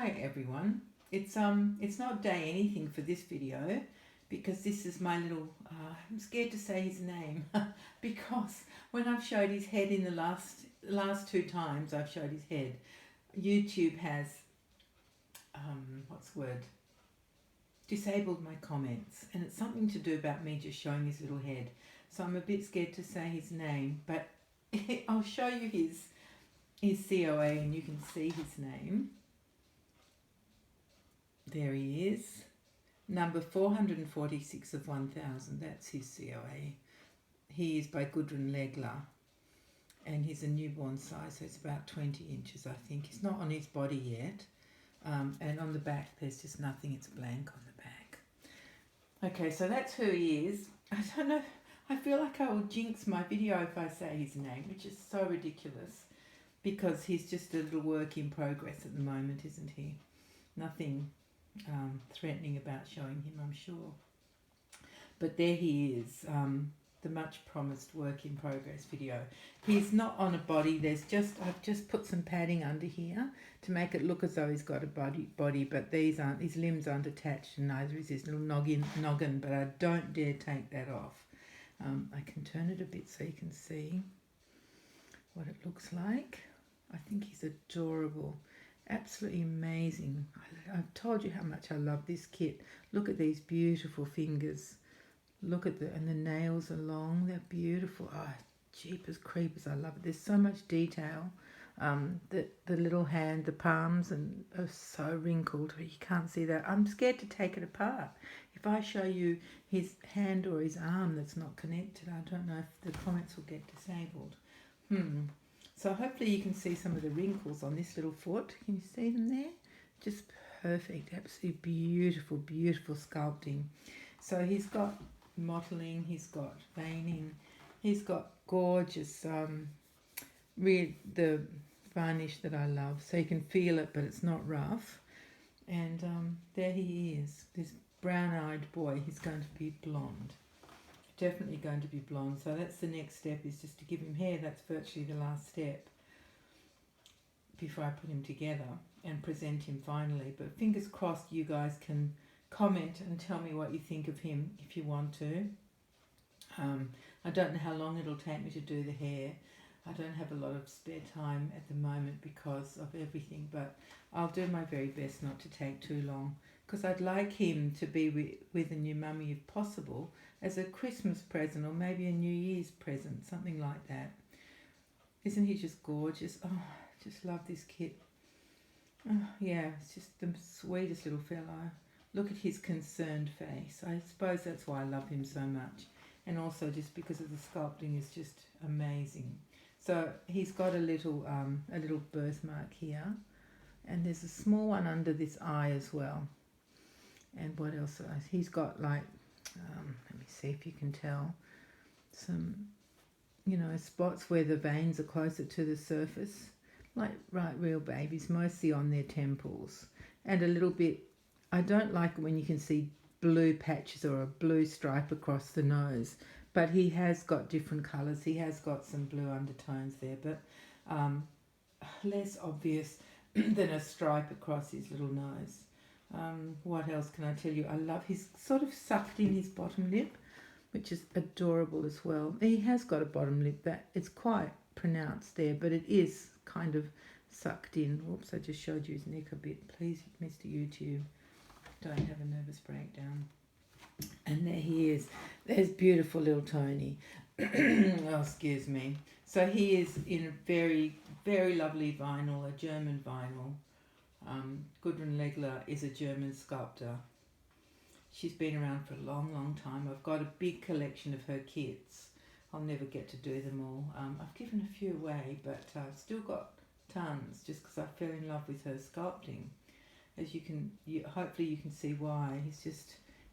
Hi everyone. It's not day anything for this video because this is my little I'm scared to say his name because when I've showed his head in the last two times I've showed his head, YouTube has what's the word? Disabled my comments, and it's something to do about me just showing his little head. So I'm a bit scared to say his name, but I'll show you his COA and you can see his name. There he is, number 446 of 1000, that's his COA. He is by Gudrun Legler, and he's a newborn size, so it's about 20 inches I think. He's not on his body yet, and on the back there's just nothing, it's blank on the back. Okay, so that's who he is. I don't know, I feel like I will jinx my video if I say his name, which is so ridiculous, because he's just a little work in progress at the moment, isn't he? Nothing threatening about showing him, I'm sure. But there he is, the much promised work in progress video. He's not on a body, I've just put some padding under here to make it look as though he's got a body, but these aren't, his limbs aren't attached, and neither is his little noggin, but I don't dare take that off. I can turn it a bit so you can see what it looks like. I think he's adorable. Absolutely amazing. I've told you how much I love this kit. Look at these beautiful fingers. Look at and the nails are long. They're beautiful. Oh, jeepers creepers, I love it. There's so much detail. The little hand, the palms, and are so wrinkled. You can't see that. I'm scared to take it apart. If I show you his hand or his arm that's not connected, I don't know if the comments will get disabled. So hopefully you can see some of the wrinkles on this little foot. Can you see them there? Just perfect, absolutely beautiful, beautiful sculpting. So he's got mottling, he's got veining, he's got gorgeous, the varnish that I love. So you can feel it, but it's not rough. And there he is, this brown-eyed boy. He's going to be blonde. Definitely going to be blonde. So that's the next step, is just to give him hair. That's virtually the last step before I put him together and present him finally. But fingers crossed you guys can comment and tell me what you think of him if you want to. I don't know how long it'll take me to do the hair. I don't have a lot of spare time at the moment because of everything, but I'll do my very best not to take too long, because I'd like him to be with a new mummy if possible, as a Christmas present or maybe a New Year's present, something like that. Isn't he just gorgeous? Oh, I just love this kit. Oh, yeah, it's just the sweetest little fellow. Look at his concerned face. I suppose that's why I love him so much, and also just because of the sculpting is just amazing. So he's got a little birthmark here, and there's a small one under this eye as well. And what else? He's got like, let me see if you can tell, some, spots where the veins are closer to the surface, like real babies, mostly on their temples, and a little bit. I don't like it when you can see blue patches or a blue stripe across the nose, but he has got different colours. He has got some blue undertones there, but less obvious than a stripe across his little nose. What else can I tell you? I love, he's sort of sucked in his bottom lip, which is adorable as well. He has got a bottom lip that it's quite pronounced there, but it is kind of sucked in. Whoops, I just showed you his neck a bit. Please, Mr. YouTube, don't have a nervous breakdown. And there he is. There's beautiful little Tony. Oh, excuse me. So he is in a very, very lovely vinyl, a German vinyl. Gudrun Legler is a German sculptor. She's been around for a long, long time. I've got a big collection of her kits. I'll never get to do them all. I've given a few away, but I've still got tons, just because I fell in love with her sculpting. As hopefully you can see why.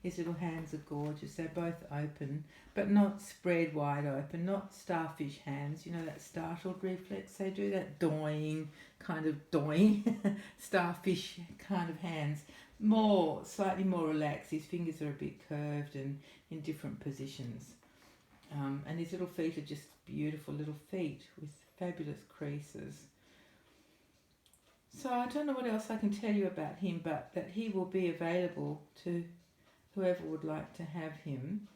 His little hands are gorgeous. They're both open, but not spread wide open, not starfish hands. You know, that startled reflex they do, that doing, starfish kind of hands. Slightly more relaxed. His fingers are a bit curved and in different positions. And his little feet are just beautiful little feet with fabulous creases. So I don't know what else I can tell you about him, but that he will be available to whoever would like to have him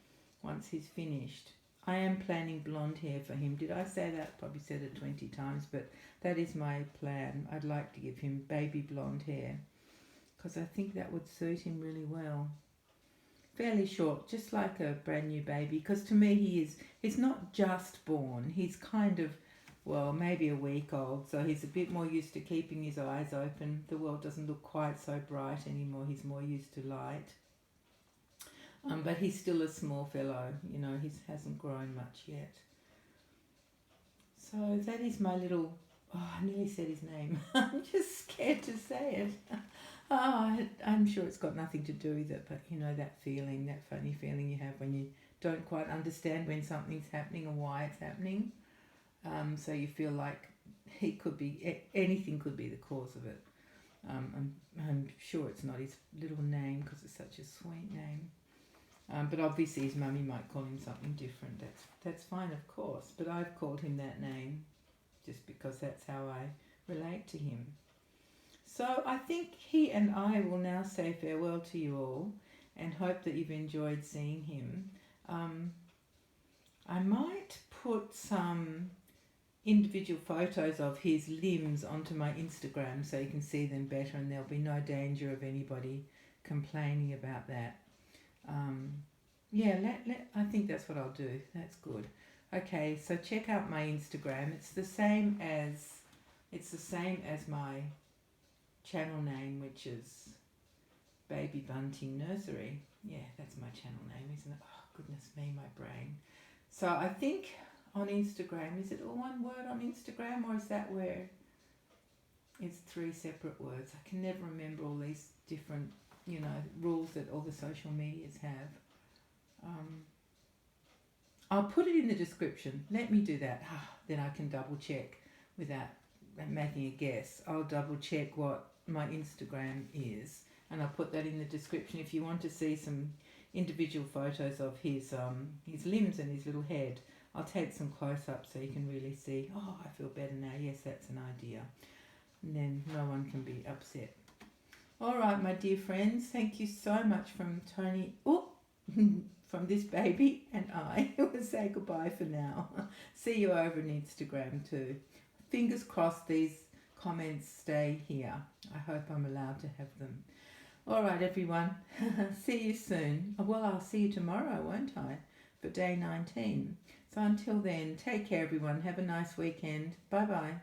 once he's finished. I am planning blonde hair for him. Did I say that? Probably said it 20 times, but that is my plan. I'd like to give him baby blonde hair because I think that would suit him really well. Fairly short, just like a brand new baby, because to me he's not just born. He's kind of, well, maybe a week old, so he's a bit more used to keeping his eyes open. The world doesn't look quite so bright anymore. He's more used to light. But he's still a small fellow, you know, he hasn't grown much yet. So that is my little, oh, I nearly said his name. I'm just scared to say it. I'm sure it's got nothing to do with it, but you know, that feeling, that funny feeling you have when you don't quite understand when something's happening or why it's happening. So you feel like it could be, anything could be the cause of it. I'm sure it's not his little name because it's such a sweet name. But obviously his mummy might call him something different. That's fine, of course. But I've called him that name just because that's how I relate to him. So I think he and I will now say farewell to you all and hope that you've enjoyed seeing him. I might put some individual photos of his limbs onto my Instagram so you can see them better and there'll be no danger of anybody complaining about that. I think that's what I'll do. That's good. Okay, so check out my Instagram. It's the same as my channel name, which is Baby Bunting Nursery. Yeah, that's my channel name, isn't it? Oh, goodness me, my brain. So I think on Instagram, is it all one word on Instagram, or is that where it's 3 separate words? I can never remember all these different, you know, rules that all the social medias have. I'll put it in the description. Let me do that. Then I can double check without making a guess. I'll double check what my Instagram is and I'll put that in the description if you want to see some individual photos of his limbs and his little head. I'll take some close-ups so you can really see, oh, I feel better now. Yes, that's an idea. And then no one can be upset. All right, my dear friends, thank you so much from Tony, from this baby and I. We'll say goodbye for now. See you over on Instagram too. Fingers crossed these comments stay here. I hope I'm allowed to have them. All right, everyone. See you soon. Well, I'll see you tomorrow, won't I? For day 19. So until then, take care, everyone. Have a nice weekend. Bye-bye.